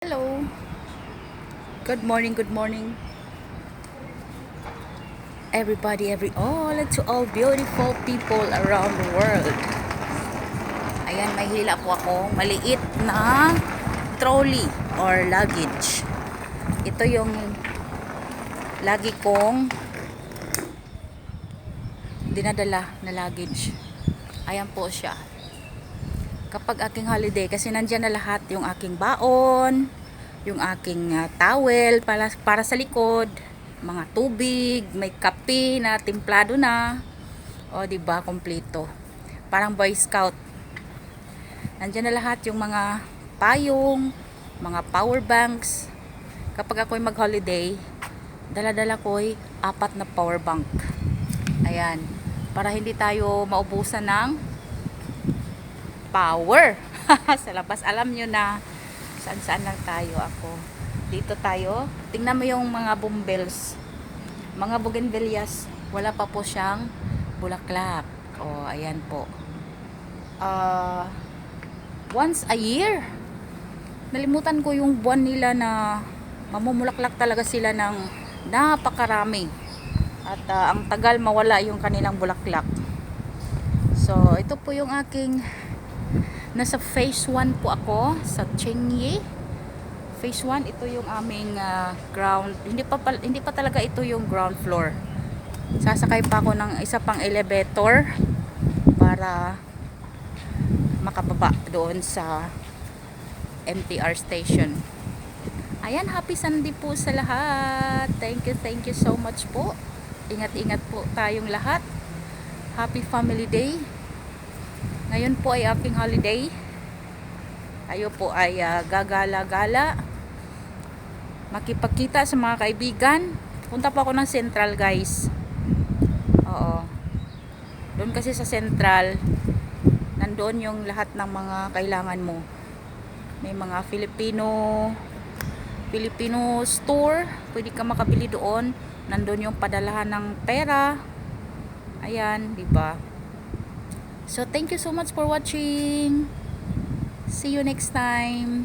Hello. Good morning, good morning. Everybody, to all beautiful people around the world. Ayan, may hila po akong maliit na trolley or luggage. Ito yung lagi kong dinadala na luggage. Ayan po siya. Kapag aking holiday, kasi nandyan na lahat yung aking baon, yung aking towel para sa likod, mga tubig, may kape na timplado na. O di ba, kompleto. Parang Boy Scout. Nandiyan na lahat yung mga payong, mga power banks. Kapag ako'y mag-holiday, dala-dala ko'y 4 na power bank. Ayan, para hindi tayo maubusan ng power. Sa labas, alam nyo na saan lang tayo. Ako dito tayo, tingnan mo yung mga bumbles, mga bougainvilleas, wala pa po siyang bulaklak. O ayan po, once a year, nalimutan ko yung buwan nila na mamumulaklak talaga sila ng napakarami. At ang tagal mawala yung kanilang bulaklak. So ito po yung aking, nasa phase 1 po ako sa Chengye. Phase 1, ito yung aming ground. Hindi pa talaga ito yung ground floor. Sasakay pa ako ng isa pang elevator para makababa doon sa MTR station. Ayan, happy Sunday po sa lahat. Thank you so much po. Ingat-ingat po tayong lahat. Happy Family Day. Ngayon po ay aking holiday. Tayo po ay gagala-gala, makipagkita sa mga kaibigan. Punta po ako ng Central, guys. Oo. Doon kasi sa Central, nandoon yung lahat ng mga kailangan mo. May mga Filipino store. Pwede ka makabili doon. Nandoon yung padalahan ng pera. Ayan, di ba? So, thank you so much for watching. See you next time.